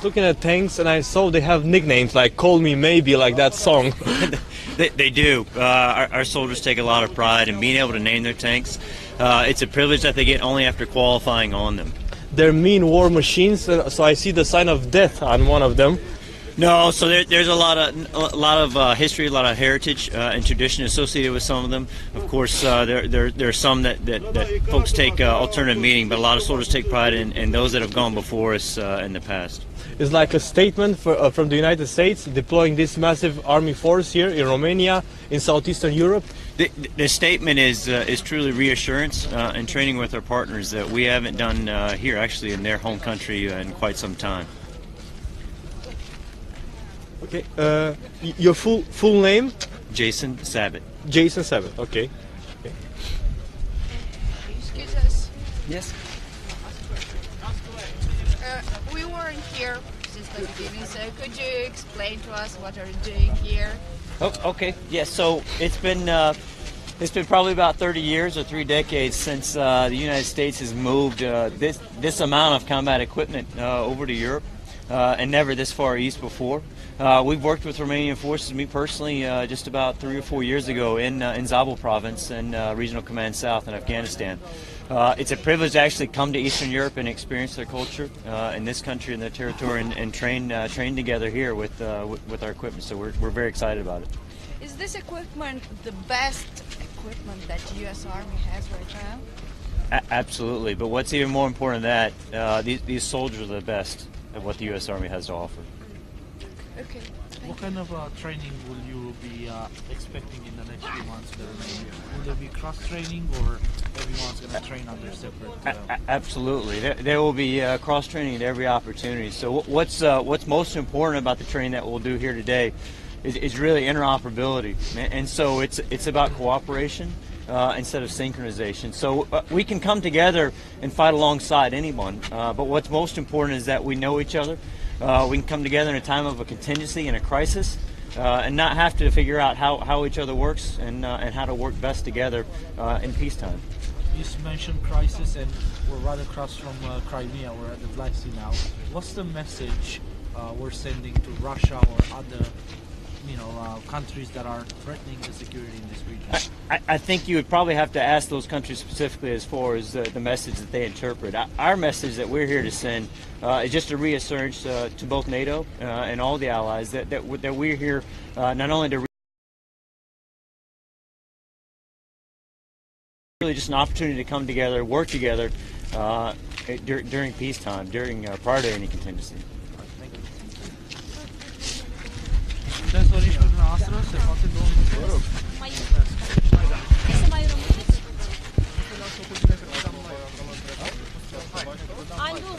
was looking at tanks and I saw they have nicknames like "Call Me Maybe," like that song. They do. Our soldiers take a lot of pride in being able to name their tanks. It's a privilege that they get only after qualifying on them. They're mean war machines, so I see the sign of death on one of them. No, so there's a lot of history, a lot of heritage and tradition associated with some of them. Of course, there are some that folks take alternative meaning, but a lot of soldiers take pride in those that have gone before us in the past. It's like a statement from the United States deploying this massive army force here in Romania, in southeastern Europe. The statement is truly reassurance and training with our partners that we haven't done here, actually, in their home country in quite some time. Okay, your full name? Jason Sabat. Jason Sabat. Okay. Excuse us. Yes. We weren't here since the beginning, so could you explain to us what are you doing here? Oh, okay. Yeah. So it's been probably about 30 years or 3 decades since the United States has moved this amount of combat equipment over to Europe, and never this far east before. We've worked with Romanian forces, me personally, just about 3 or 4 years ago in Zabul province and Regional Command South in Afghanistan. It's a privilege to actually come to Eastern Europe and experience their culture in this country and their territory, and train together here with our equipment. So we're very excited about it. Is this equipment the best equipment that the U.S. Army has right now? Absolutely, but what's even more important than that, these soldiers are the best at what the U.S. Army has to offer. Okay. What kind of training will you be expecting in the next few months there? Will there be cross-training, or everyone's going to train on their separate? Absolutely. There will be cross-training at every opportunity. So what's most important about the training that we'll do here today is really interoperability. And so it's about cooperation instead of synchronization. So we can come together and fight alongside anyone, but what's most important is that we know each other. We can come together in a time of a contingency and a crisis, and not have to figure out how each other works and how to work best together in peacetime. You mentioned crisis, and we're right across from Crimea. We're at the Black Sea now. What's the message we're sending to Russia or other countries that are threatening the security in this region? I think you would probably have to ask those countries specifically as far as the message that they interpret. Our message that we're here to send is just a reassurance to both NATO and all the allies that we're here not only to really just an opportunity to come together, work together during peacetime, prior to any contingency. Putem să oriși cu dumneavoastră? Se poate două minute? Să mai rămâneți? Andu!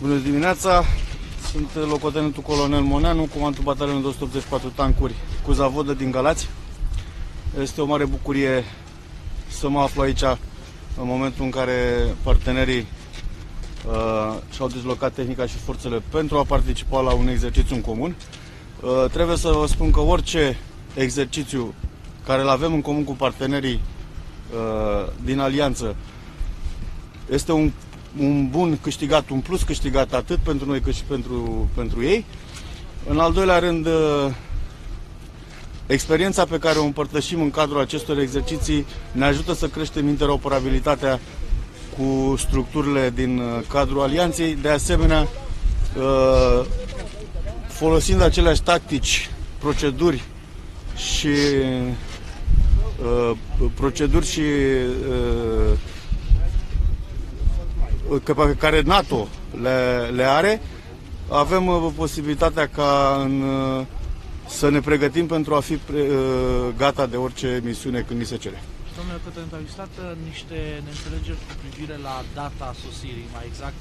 Bună dimineața! Sunt locotenentul colonel Moneanu, comandantul batalionului 284 Tancuri cu zavodă din Galați. Este o mare bucurie să mă aflu aici în momentul în care partenerii și-au dezlocat tehnica și forțele pentru a participa la un exercițiu în comun. Trebuie să vă spun că orice exercițiu care îl avem în comun cu partenerii din alianță este un bun câștigat, un plus câștigat atât pentru noi cât și pentru ei. În al doilea rând, experiența pe care o împărtășim în cadrul acestor exerciții ne ajută să creștem interoperabilitatea cu structurile din cadrul alianței. De asemenea, folosind aceleași tactici, proceduri și pe care NATO le are, avem posibilitatea să ne pregătim pentru a fi gata de orice misiune când ni se cere. Domnule Cătălin, au existat niște neînțelegeri cu privire la data sosirii, mai exact,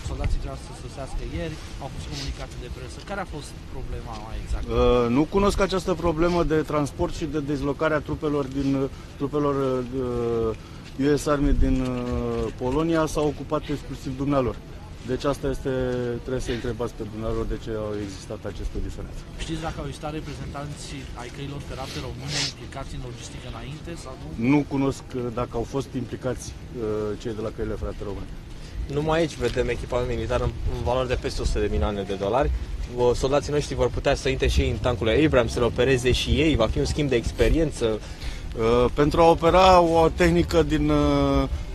soldații trebuiau să sosească ieri, au fost comunicate de presă. Care a fost problema mai exact? Nu cunosc această problemă de transport și de dezlocarea trupelor US Army din Polonia s-a ocupat exclusiv dumnealor. Deci asta este, trebuie să întrebați pe dumnealor de ce au existat aceste diferențe. Știți dacă au existat reprezentanți ai căilor ferate române implicați în logistică înainte sau nu? Nu cunosc dacă au fost implicați cei de la căile ferate române. Numai aici vedem echipament militar în valoare de peste 100 de milioane de dolari. Soldații noștri vor putea să intre și în tancurile Abrams, să le opereze și ei, va fi un schimb de experiență. Pentru a opera o tehnică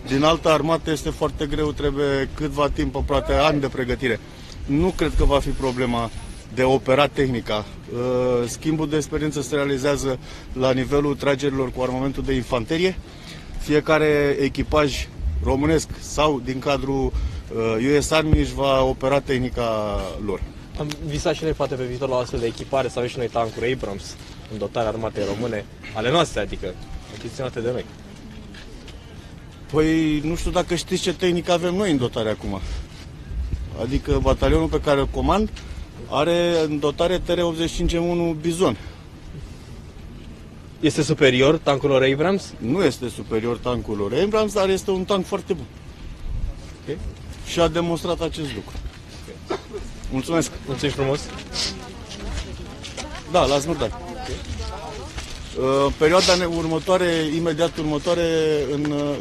din altă armată este foarte greu, trebuie câtva timp, aproape ani de pregătire. Nu cred că va fi problema de operat tehnica. Schimbul de experiență se realizează la nivelul tragerilor cu armamentul de infanterie. Fiecare echipaj românesc sau din cadrul US Army își va opera tehnica lor. Am visat și noi poate pe viitor la o astfel de echipare, să avem și noi tancuri Abrams în dotarea armatei române, ale noastre, adică achiziționate de noi. Păi nu știu dacă știți ce tehnică avem noi în dotare acum. Adică batalionul pe care îl comand are în dotare TR-85M1 Bizon. Este superior tancurilor Abrams? Nu este superior tancurilor Abrams, dar este un tank foarte bun. Okay. Și a demonstrat acest lucru. Mulțumesc! Mulțumim frumos! Da, la Smurdan. Perioada următoare, imediat următoare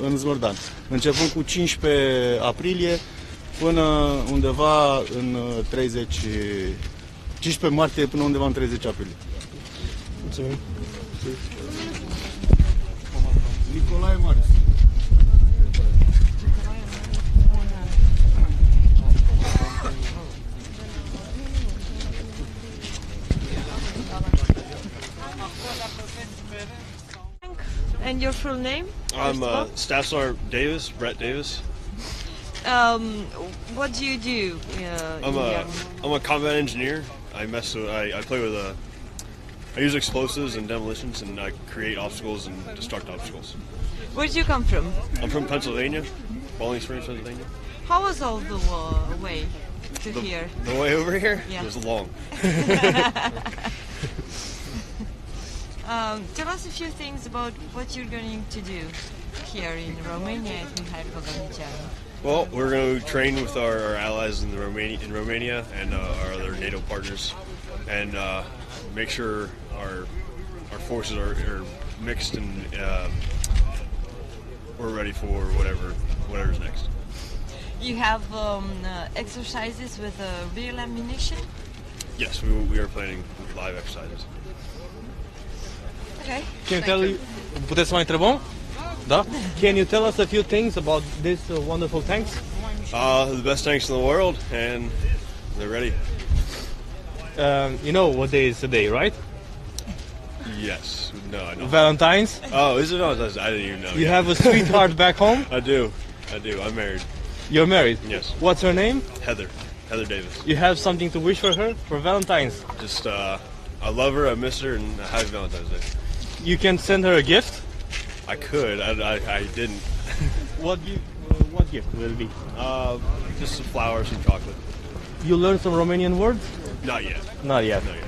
în Smurdan. Începând cu 15 aprilie până undeva în 15 martie până undeva în 30 aprilie. Mulțumim! Nicolae Marius. And your full name? I'm Staff Sergeant Davis, Brett Davis. What do you do? I'm a combat engineer. I play with I use explosives and demolitions, and I create obstacles and destruct obstacles. Where do you come from? I'm from Pennsylvania, Bowling Springs, Pennsylvania. How was all the way to here? The way over here Yeah. was long. Tell us a few things about what you're going to do here in Romania at Mihail Cogălnicianu. Well, we're going to train with our allies in Romania and our other NATO partners, and make sure our forces are mixed and we're ready for whatever's next. You have exercises with real ammunition? Yes, we are planning live exercises. Okay. Can you tell puteți să mai întrebăm? Da? Can you tell us a few things about these wonderful tanks? The best tanks in the world, and they're ready. You know what day is today, right? Yes. No, I don't. Valentine's. Oh, is it? No, I didn't even know. You have a sweetheart back home? I do. I'm married. You're married? Yes. What's her name? Heather Davis. You have something to wish for her for Valentine's? Just, I love her, I miss her, and happy Valentine's Day. You can send her a gift? I could. I didn't. What gift will it be? Just some flowers, some chocolate. You learned some Romanian words? Not yet. Not yet. Not yet.